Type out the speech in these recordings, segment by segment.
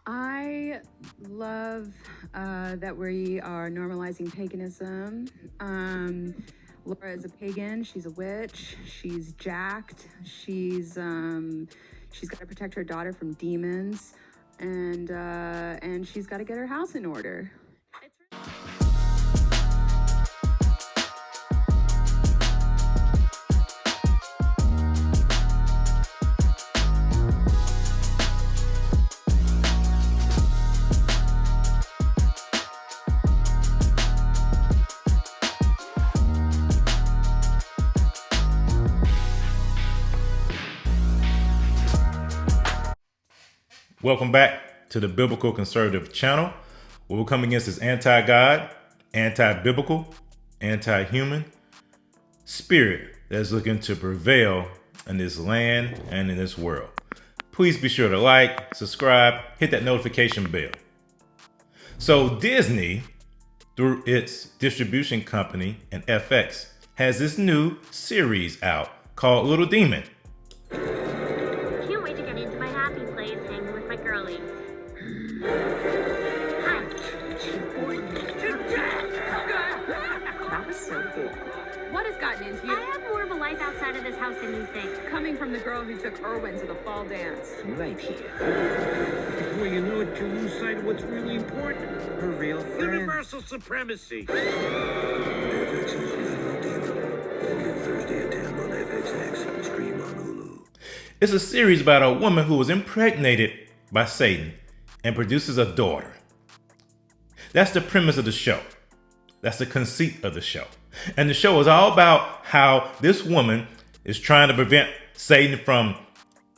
I love that we are normalizing paganism. Laura is a pagan. She's a witch. She's jacked. She's got to protect her daughter from demons, and she's got to get her house in order. Welcome back to the Biblical Conservative channel. What we're coming against is anti-God, anti-biblical, anti-human spirit that's looking to prevail in this land and in this world. Please be sure to like, subscribe, hit that notification bell. So Disney, through its distribution company and FX, has this new series out called Little Demon. Can't wait to get into my happy place, hanging with my girlies. Hi. That was so cool. What has gotten into I you? have more of a life outside of this house than you think. Coming from the girl who took Irwin to the fall dance. Right here. Before you know it, you lose sight of what's really important. Her real friend. Universal supremacy. FX's Little Demon. All new Thursday at 10 on FXX. Stream on Hulu. It's a series about a woman who was impregnated by Satan and produces a daughter. That's the premise of the show. That's the conceit of the show. And the show is all about how this woman is trying to prevent Satan from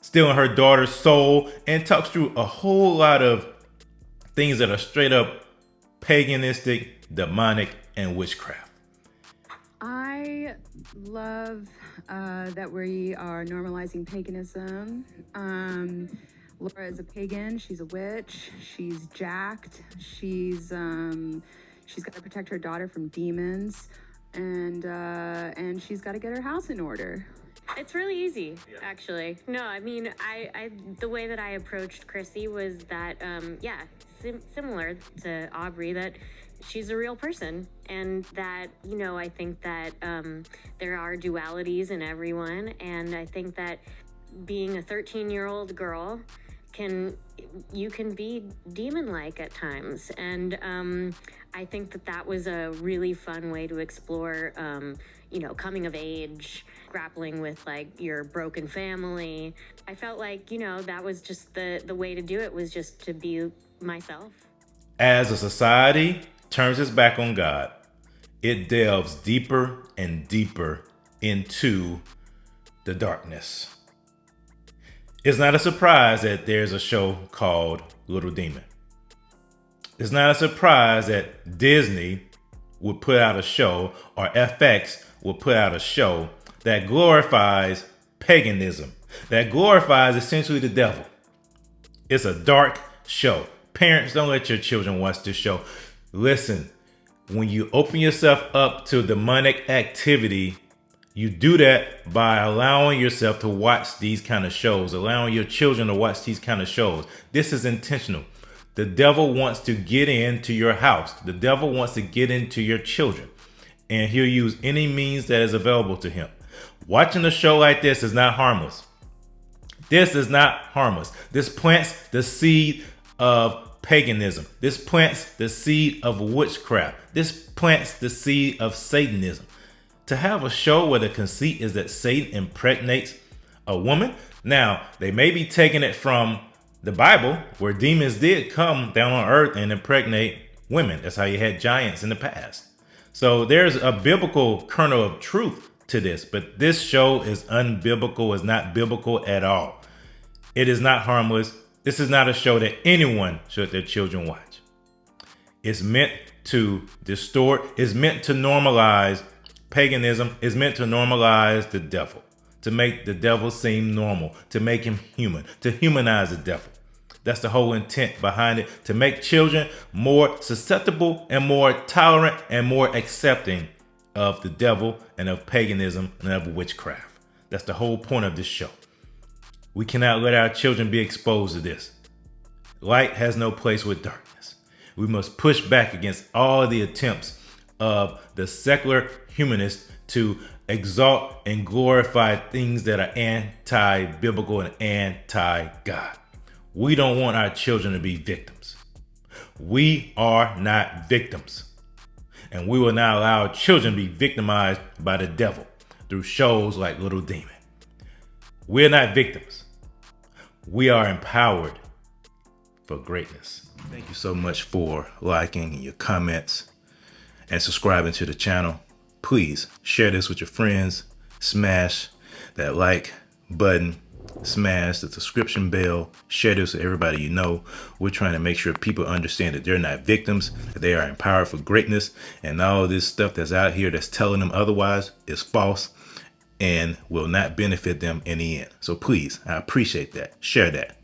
stealing her daughter's soul, and talks through a whole lot of things that are straight up paganistic, demonic, and witchcraft. I love that we are normalizing paganism. Laura is a pagan. She's a witch. She's jacked. She's got to protect her daughter from demons, and she's got to get her house in order. It's really easy, actually. No, I mean, I the way that I approached Chrissy was that, similar to Aubrey, that she's a real person, and that, I think that there are dualities in everyone, and I think that being a 13-year-old girl you can be demon-like at times, and I think that was a really fun way to explore coming of age, grappling with like your broken family. I felt like, that was just the way to do it, was just to be myself. As a society turns its back on God, it delves deeper and deeper into the darkness. It's not a surprise that there's a show called Little Demon. It's not a surprise that Disney would put out a show, or FX would put out a show that glorifies paganism, that glorifies essentially the devil. It's a dark show. Parents, don't let your children watch this show. Listen, when you open yourself up to demonic activity, you do that by allowing yourself to watch these kind of shows, allowing your children to watch these kind of shows. This is intentional. The devil wants to get into your house. The devil wants to get into your children, and he'll use any means that is available to him. Watching a show like this is not harmless. This is not harmless. This plants the seed of paganism. This plants the seed of witchcraft. This plants the seed of Satanism. To have a show where the conceit is that Satan impregnates a woman. Now, they may be taking it from the Bible, where demons did come down on earth and impregnate women. That's how you had giants in the past. So there's a biblical kernel of truth to this, but this show is unbiblical, is not biblical at all. It is not harmless. This is not a show that anyone should their children watch. It's meant to distort, it's meant to normalize paganism, is meant to normalize the devil, to make the devil seem normal, to make him human, to humanize the devil. That's the whole intent behind it, to make children more susceptible and more tolerant and more accepting of the devil and of paganism and of witchcraft. That's the whole point of this show. We cannot let our children be exposed to this. Light has no place with darkness. We must push back against all the attempts of the secular humanists to exalt and glorify things that are anti-biblical and anti-God. We don't want our children to be victims. We are not victims. And we will not allow our children to be victimized by the devil through shows like Little Demon. We're not victims. We are empowered for greatness. Thank you so much for liking and your comments and subscribing to the channel. Please share this with your friends. Smash that like button. Smash the subscription bell. Share this with everybody you know. We're trying to make sure people understand that they're not victims, that they are empowered for greatness, and all this stuff that's out here that's telling them otherwise is false and will not benefit them in the end. So please, I appreciate that. Share that.